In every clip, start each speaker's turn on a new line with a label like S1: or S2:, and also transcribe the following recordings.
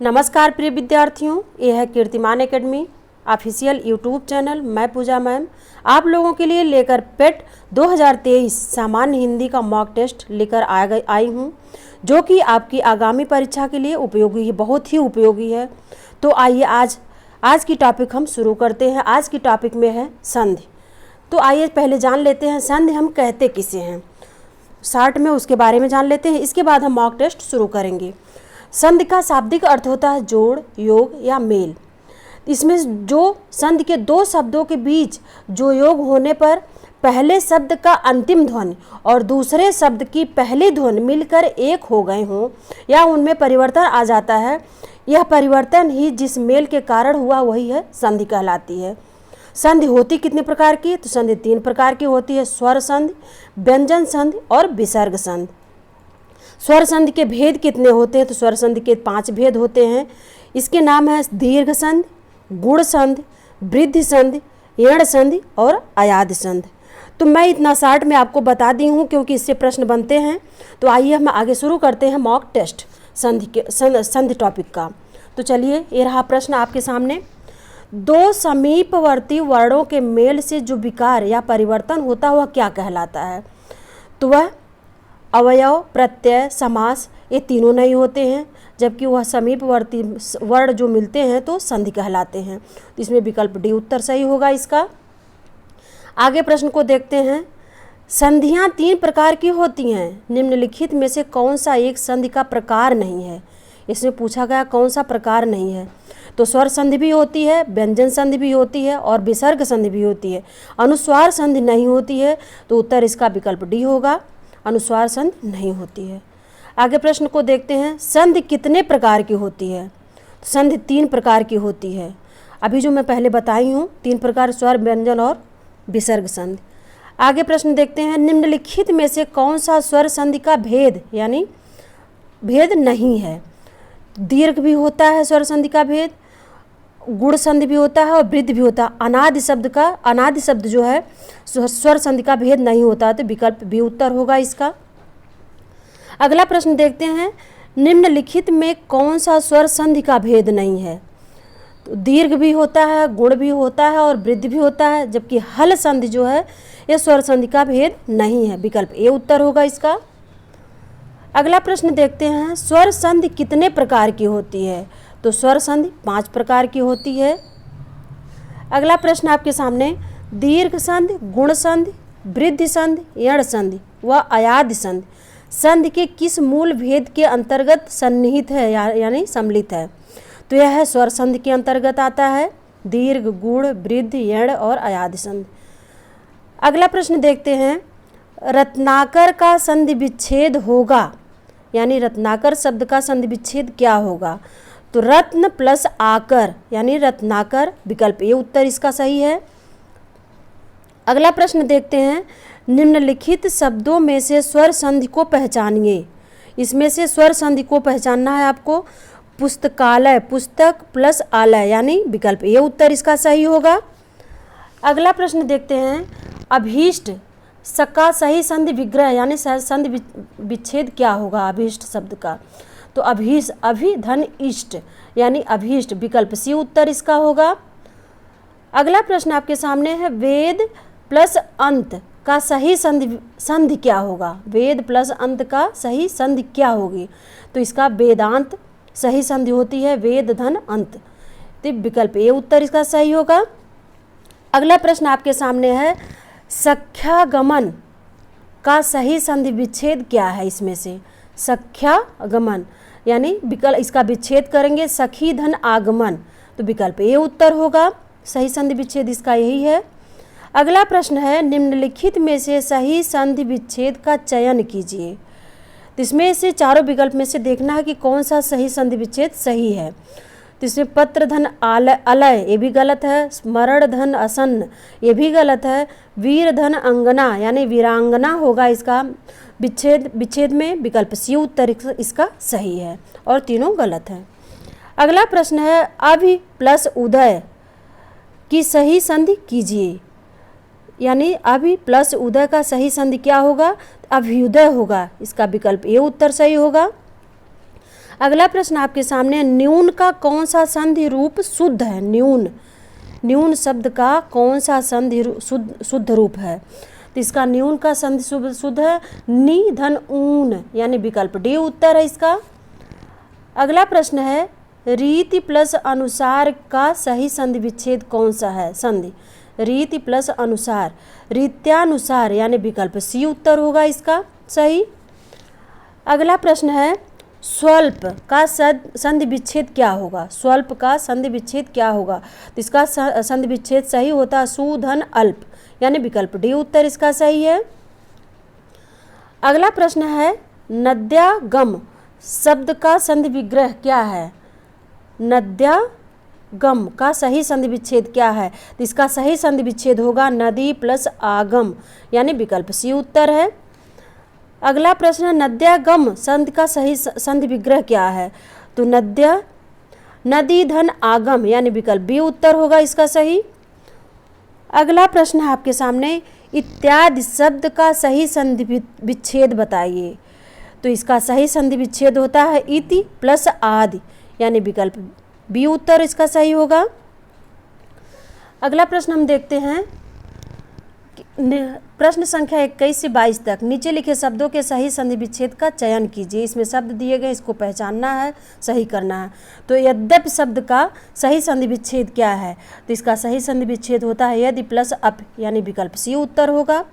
S1: नमस्कार प्रिय विद्यार्थियों, यह है कीर्तिमान एकेडमी ऑफिशियल यूट्यूब चैनल। मैं पूजा मैम आप लोगों के लिए लेकर पेट 2023 सामान्य हिंदी का मॉक टेस्ट लेकर आई हूँ, जो कि आपकी आगामी परीक्षा के लिए उपयोगी है, बहुत ही उपयोगी है। तो आइए आज की टॉपिक हम शुरू करते हैं। आज की टॉपिक में है संधि। तो आइए पहले जान लेते हैं संधि हम कहते किसे हैं, शॉर्ट में उसके बारे में जान लेते हैं। इसके बाद हम मॉक टेस्ट शुरू करेंगे। संधि का शाब्दिक अर्थ होता है जोड़, योग या मेल। इसमें जो संधि के दो शब्दों के बीच जो योग होने पर पहले शब्द का अंतिम ध्वनि और दूसरे शब्द की पहली ध्वनि मिलकर एक हो गए हों या उनमें परिवर्तन आ जाता है, यह परिवर्तन ही जिस मेल के कारण हुआ वही है संधि कहलाती है। संधि होती कितने प्रकार की? तो संधि 3 प्रकार की होती है, स्वर संधि, व्यंजन संधि और विसर्ग संधि। स्वर संधि के भेद कितने होते हैं? तो स्वर संधि के 5 भेद होते हैं। इसके नाम है दीर्घ संधि, गुण संधि, वृद्धि संधि, यण संधि और अयाद संधि। तो मैं इतना शॉर्ट में आपको बता दी हूँ क्योंकि इससे प्रश्न बनते हैं। तो आइए हम आगे शुरू करते हैं मॉक टेस्ट संधि टॉपिक का। तो चलिए, ये रहा प्रश्न आपके सामने। दो समीपवर्ती वर्णों के मेल से जो विकार या परिवर्तन होता वह क्या कहलाता है? तो वह अवयव, प्रत्यय, समास ये तीनों नहीं होते हैं, जबकि वह समीपवर्ती वर्ण जो मिलते हैं तो संधि कहलाते हैं। तो इसमें विकल्प डी उत्तर सही होगा इसका। आगे प्रश्न को देखते हैं। संधियां 3 प्रकार की होती हैं, निम्नलिखित में से कौन सा एक संधि का प्रकार नहीं है? इसमें पूछा गया कौन सा प्रकार नहीं है। तो स्वर संधि भी होती है, व्यंजन संधि भी होती है और विसर्ग संधि भी होती है। अनुस्वार संधि नहीं होती है, तो उत्तर इसका विकल्प डी होगा, अनुस्वार संधि नहीं होती है। आगे प्रश्न को देखते हैं। संधि कितने प्रकार की होती है? संधि 3 प्रकार की होती है। अभी जो मैं पहले बताई हूँ 3 प्रकार, स्वर, व्यंजन और विसर्ग संधि। आगे प्रश्न देखते हैं। निम्नलिखित में से कौन सा स्वर संधि का भेद यानी भेद नहीं है? दीर्घ भी होता है स्वर संधि का भेद, गुण संधि भी होता है और वृद्धि भी होता है। अनादि शब्द जो है स्वर संधि का भेद नहीं होता, तो विकल्प बी उत्तर होगा इसका। अगला प्रश्न देखते हैं। निम्नलिखित में कौन सा स्वर संधि का भेद नहीं है? तो दीर्घ भी होता है, गुण भी होता है और वृद्धि भी होता है, जबकि हल संधि जो है यह स्वर संधि का भेद नहीं है, विकल्प ए उत्तर होगा इसका। अगला प्रश्न देखते हैं। स्वर संधि कितने प्रकार की होती है? तो स्वर संधि 5 प्रकार की होती है। अगला प्रश्न आपके सामने। दीर्घ संधि, गुण संधि, वृद्धि संधि, यण संधि व अयाद संधि संधि के किस मूल भेद के अंतर्गत सन्निहित है यानी सम्मिलित है? तो यह है स्वर संधि के अंतर्गत आता है, दीर्घ, गुण, वृद्धि, यण और अयाद संधि। अगला प्रश्न देखते हैं। रत्नाकर का संधि विच्छेद होगा यानी रत्नाकर शब्द का संधि विच्छेद क्या होगा? तो रत्न प्लस आकर यानी रत्नाकर, विकल्प ए उत्तर इसका सही है। अगला प्रश्न देखते हैं। निम्नलिखित शब्दों में से स्वर संधि को पहचानिए। इसमें से स्वर संधि को पहचानना है आपको। पुस्तकालय, पुस्तक प्लस आलय यानी विकल्प ए उत्तर इसका सही होगा। अगला प्रश्न देखते हैं। अभीष्ट का सही संधि विग्रह यानी संधि विच्छेद क्या होगा अभीष्ट शब्द का? तो अभि धन इष्ट यानी अभीष्ट, विकल्प सी उत्तर इसका होगा। अगला प्रश्न आपके सामने है। वेद प्लस अंत का सही संधि क्या होगा? वेद प्लस अंत का सही संधि क्या होगी? तो इसका वेदांत सही संधि होती है, वेद धन अंत, तो विकल्प ए उत्तर इसका सही होगा। अगला प्रश्न आपके सामने है। सख्यागमन का सही संधि विच्छेद क्या है? इसमें से सख्यागमन यानी विकल्प इसका विच्छेद करेंगे सखी धन आगमन, तो विकल्प ए उत्तर होगा, सही संधि विच्छेद इसका यही है। अगला प्रश्न है। निम्नलिखित में से सही संधि विच्छेद का चयन कीजिए। तो इसमें से चारों विकल्प में से देखना है कि कौन सा सही संधि विच्छेद सही है। तो इसमें पत्र धन अलय ये भी गलत है, स्मरण धन असन्न ये भी गलत है, वीर धन अंगना यानी वीरांगना होगा इसका विच्छेद में, विकल्प सी उत्तर इसका सही है और तीनों गलत है। अगला प्रश्न है। अभि प्लस उदय की सही संधि कीजिए यानी अभि प्लस उदय का सही संधि क्या होगा? अभ्युदय होगा, इसका विकल्प ए उत्तर सही होगा। अगला प्रश्न आपके सामने, न्यून का कौन सा संधि रूप शुद्ध है? न्यून शब्द का कौन सा संधि शुद्ध रूप है? तो इसका न्यून का संधि शुद्ध है नी धन ऊन, यानी विकल्प डी उत्तर है इसका। अगला प्रश्न है, रीति प्लस अनुसार का सही संधि विच्छेद कौन सा है? संधि रीति प्लस अनुसार, रीत्यानुसार, यानी विकल्प सी उत्तर होगा इसका सही। अगला प्रश्न है, स्वल्प का संधि विच्छेद क्या होगा? स्वल्प का संधि विच्छेद क्या होगा? तो इसका संधि विच्छेद सही होता है सुधन अल्प, यानी विकल्प डी उत्तर इसका सही है। अगला प्रश्न है, नद्यागम शब्द का संधि विग्रह क्या है? नद्यागम का सही संधि विच्छेद क्या है? तो इसका सही संधि विच्छेद होगा नदी प्लस आगम, यानी विकल्प सी उत्तर है। अगला प्रश्न, नद्यागम संधि का सही संधि विग्रह क्या है? तो नदी धन आगम, यानी विकल्प बी उत्तर होगा इसका सही। अगला प्रश्न है आपके सामने, इत्यादि शब्द का सही संधि विच्छेद बताइए। तो इसका सही संधि विच्छेद होता है इति प्लस आदि, यानी विकल्प बी उत्तर इसका सही होगा। अगला प्रश्न हम देखते हैं, प्रश्न संख्या 21 से 22 तक नीचे लिखे शब्दों के सही संधि विच्छेद का चयन कीजिए। इसमें शब्द दिए गए, इसको पहचानना है, सही करना है। तो यद्यपि शब्द का सही संधि विच्छेद क्या है? तो इसका सही संधि विच्छेद होता है यदि प्लस अप, यानी विकल्प सी उत्तर होगा।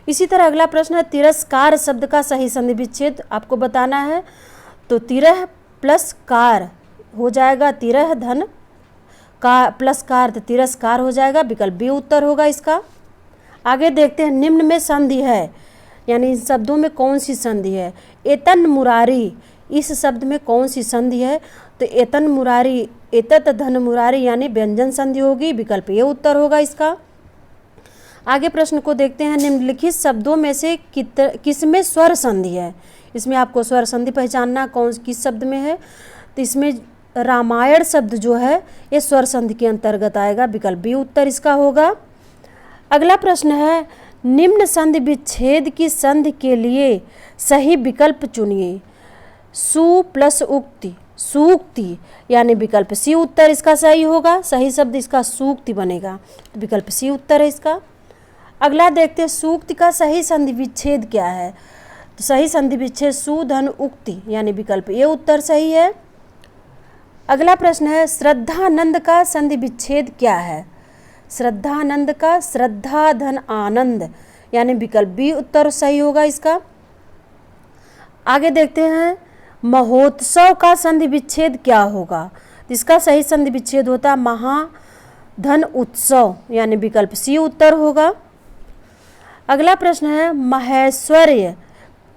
S1: इसी तरह अगला प्रश्न है, तिरस्कार शब्द का सही संधि विच्छेद आपको बताना है। तो तिरह प्लस कार हो जाएगा तिरह धन का प्लस कार, तो तिरस्कार हो जाएगा, विकल्प बी उत्तर होगा इसका। आगे देखते हैं, निम्न में संधि है, यानी इन शब्दों में कौन सी संधि है? एतन मुरारी, इस शब्द में कौन सी संधि है? तो एतन मुरारी, एतत धन मुरारी, यानी व्यंजन संधि होगी, विकल्प ये उत्तर होगा इसका। आगे प्रश्न को देखते हैं, निम्नलिखित शब्दों में से किसमें स्वर संधि है? इसमें आपको स्वर संधि पहचानना किस शब्द में है। तो इसमें रामायण शब्द जो है ये स्वर संधि के अंतर्गत आएगा, विकल्प बी उत्तर इसका होगा। अगला प्रश्न है, निम्न संधि विच्छेद की संधि के लिए सही विकल्प चुनिए। सु प्लस उक्ति, सूक्ति, यानी विकल्प सी उत्तर इसका सही होगा। सही शब्द इसका सूक्ति बनेगा, तो विकल्प सी उत्तर है इसका। अगला देखते हैं, सूक्ति का सही संधि विच्छेद क्या है? तो सही संधि विच्छेद सुधन उक्ति, यानी विकल्प ये उत्तर सही है। अगला प्रश्न है, श्रद्धानंद का संधि विच्छेद क्या है? श्रद्धानंद का श्रद्धा धन आनंद, यानी विकल्प बी उत्तर सही होगा इसका। आगे देखते हैं, महोत्सव का संधि विच्छेद क्या होगा? इसका सही संधि विच्छेद होता है महाधन उत्सव, यानी विकल्प सी उत्तर होगा। अगला प्रश्न है, महेश्वर्य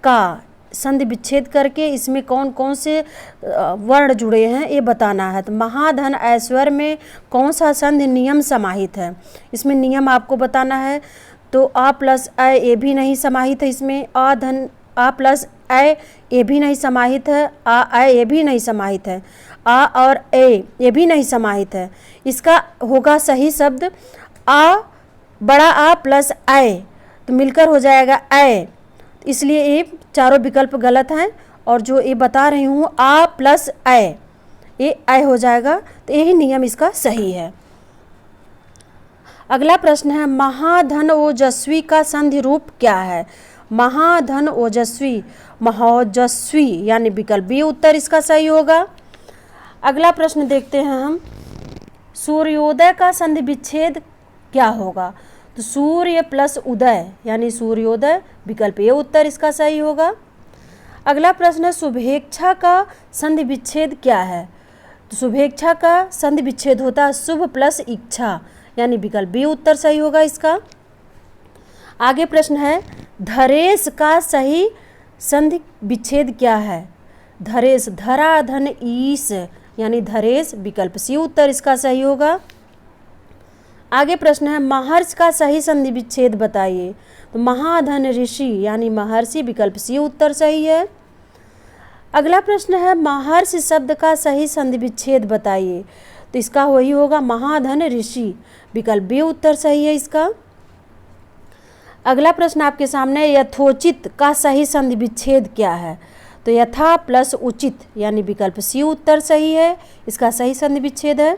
S1: का संधि विच्छेद करके इसमें कौन कौन से वर्ण जुड़े हैं ये बताना है। तो महाधन ऐश्वर्य में कौन सा संधि नियम समाहित है? इसमें नियम आपको बताना है। तो आ प्लस ए ये भी नहीं समाहित है इसमें, आ प्लस ए ये भी नहीं समाहित है, आ ए ये भी नहीं समाहित है, आ और ए ये भी नहीं समाहित है। इसका होगा सही शब्द आ बड़ा आ प्लस ए, तो मिलकर हो जाएगा ए, इसलिए ये चारों विकल्प गलत हैं। और जो ये बता रही हूँ आ प्लस ए, ये ए हो जाएगा, तो यही नियम इसका सही है। अगला प्रश्न है, महाधन ओजस्वी का संधि रूप क्या है? महाधन ओजस्वी, महोजस्वी, यानी विकल्प बी उत्तर इसका सही होगा। अगला प्रश्न देखते हैं हम, सूर्योदय का संधि विच्छेद क्या होगा? तो सूर्य प्लस उदय, यानी सूर्योदय, विकल्प ये उत्तर इसका सही होगा। अगला प्रश्न है, शुभेच्छा का संधि विच्छेद क्या है? तो शुभेच्छा का संधि विच्छेद होता है शुभ प्लस इच्छा, यानी विकल्प बी उत्तर सही होगा इसका। आगे प्रश्न है, धरेश का सही संधि विच्छेद क्या है? धरेश, धरा धन ईश, यानी धरेश, विकल्प सी उत्तर इसका सही होगा। आगे प्रश्न है, महर्षि का सही संधि विच्छेद बताइए। तो महाधन ऋषि, यानी महर्षि, विकल्प सी उत्तर सही है। अगला प्रश्न है, महर्षि शब्द का सही संधि विच्छेद बताइए। तो इसका वही होगा महाधन ऋषि, विकल्प बी उत्तर सही है इसका। अगला प्रश्न आपके सामने, यथोचित का सही संधि विच्छेद क्या है? तो यथा प्लस उचित यानी विकल्प सी उत्तर सही है, इसका सही संधि विच्छेद है।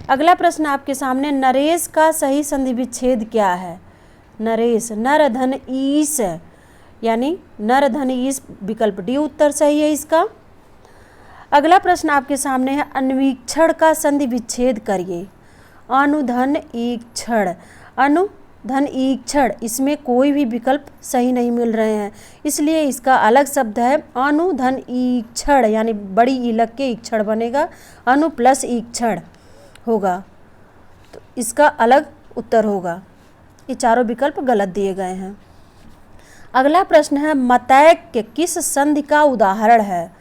S1: अगला प्रश्न आपके सामने, नरेश का सही संधि विच्छेद क्या है? नरेश नर धन ईश यानी नर धन ईश, विकल्प डी उत्तर सही है इसका। अगला प्रश्न आपके सामने है, अन्वीक्षण का संधि विच्छेद करिए। अनुधन ईक्षण, अनुधन ईक्षण, इसमें कोई भी विकल्प सही नहीं मिल रहे हैं, इसलिए इसका अलग शब्द है अनुधन ईक्षण यानी बड़ी ई लग के ईक्षण बनेगा, अनु प्लस ईक्षण होगा, तो इसका अलग उत्तर होगा। ये चारों विकल्प गलत दिए गए हैं। अगला प्रश्न है, मतैक्य किस संधि का उदाहरण है?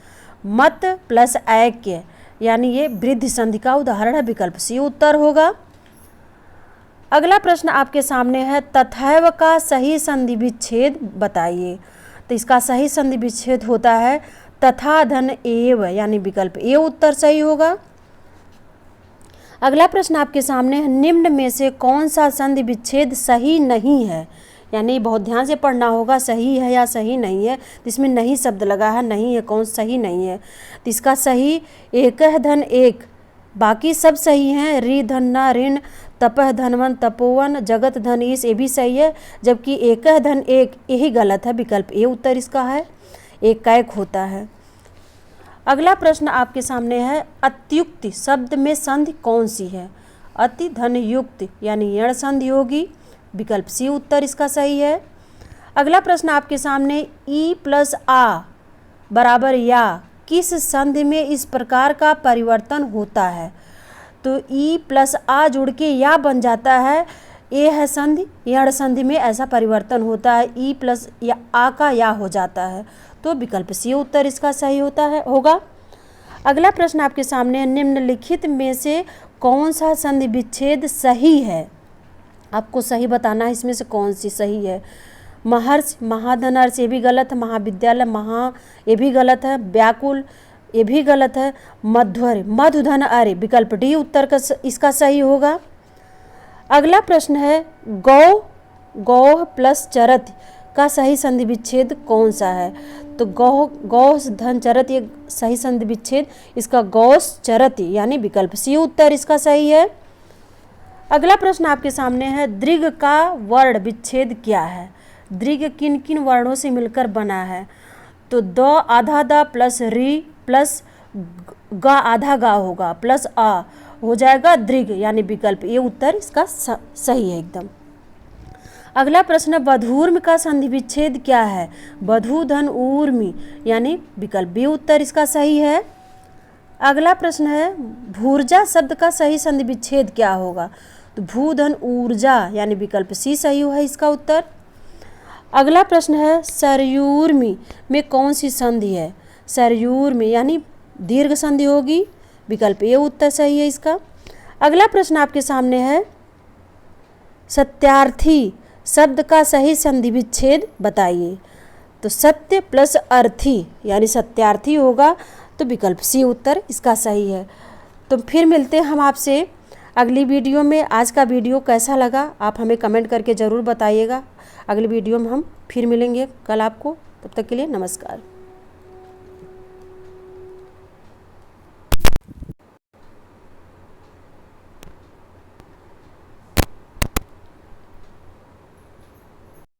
S1: मत प्लस ऐक्य यानी ये वृद्धि संधि का उदाहरण है, विकल्प सी उत्तर होगा। अगला प्रश्न आपके सामने है, तथैव का सही संधि विच्छेद बताइए। तो इसका सही संधि विच्छेद होता है तथा धन एव यानी विकल्प ए उत्तर सही होगा। अगला प्रश्न आपके सामने है, निम्न में से कौन सा संधि विच्छेद सही नहीं है? यानी बहुत ध्यान से पढ़ना होगा, सही है या सही नहीं है, तो इसमें नहीं शब्द लगा है, नहीं है, कौन सही नहीं है। तो इसका सही एक धन एक, बाकी सब सही हैं, रि धन न ऋण, तपह धनवन तपोवन, जगत धन ईश, ये भी सही है, जबकि एक धन एक यही गलत है, विकल्प ए उत्तर इसका है, एक कैक होता है। अगला प्रश्न आपके सामने है, अत्युक्ति शब्द में संधि कौन सी है? अति धन युक्त यानी यण संधि होगी, विकल्प सी उत्तर इसका सही है। अगला प्रश्न आपके सामने, ई प्लस आ बराबर या किस संधि में इस प्रकार का परिवर्तन होता है? तो ई प्लस आ जुड़ के या बन जाता है, ए है संधि, यण संधि में ऐसा परिवर्तन होता है, ई प्लस या आ का या हो जाता है, तो विकल्प सी उत्तर इसका सही होगा। अगला प्रश्न आपके सामने, निम्नलिखित में से कौन सा संधि विच्छेद सही है? आपको सही बताना है इसमें से कौन सी सही है। महर्षि महाधनर्ष ये भी गलत है, महाविद्यालय महा ये भी गलत है, व्याकुल ये भी गलत है, मध्वर मधुधन अरे, विकल्प डी उत्तर का इसका सही होगा। अगला प्रश्न है, गौ गौह प्लस चरत का सही संधि विच्छेद कौन सा है? तो गौस धन चरत ये सही संधि विच्छेद, इसका गौस चरत यानी विकल्प सी उत्तर इसका सही है। अगला प्रश्न आपके सामने है, दीर्घ का वर्ण विच्छेद क्या है? दीर्घ किन किन वर्णों से मिलकर बना है? तो द आधा द प्लस री प्लस गा आधा गा होगा प्लस आ हो जाएगा दीर्घ यानी विकल्प ये उत्तर इसका सही है एकदम। अगला प्रश्न, बधूर्म का संधि विच्छेद क्या है? बधू धन ऊर्मी यानी विकल्प बी उत्तर इसका सही है। अगला प्रश्न है, भूर्जा शब्द का सही संधि विच्छेद क्या होगा? तो भूधन ऊर्जा यानी विकल्प सी सही है इसका उत्तर। अगला प्रश्न है, सरयूर्मी में कौन सी संधि है? सरयूर्मी यानी दीर्घ संधि होगी, विकल्प ए उत्तर सही है इसका। अगला प्रश्न आपके सामने है, सत्यार्थी शब्द का सही संधि विच्छेद बताइए। तो सत्य प्लस अर्थी यानी सत्यार्थी होगा, तो विकल्प सी उत्तर इसका सही है। तो फिर मिलते हैं हम आपसे अगली वीडियो में। आज का वीडियो कैसा लगा आप हमें कमेंट करके ज़रूर बताइएगा। अगली वीडियो में हम फिर मिलेंगे कल आपको, तब तक के लिए नमस्कार।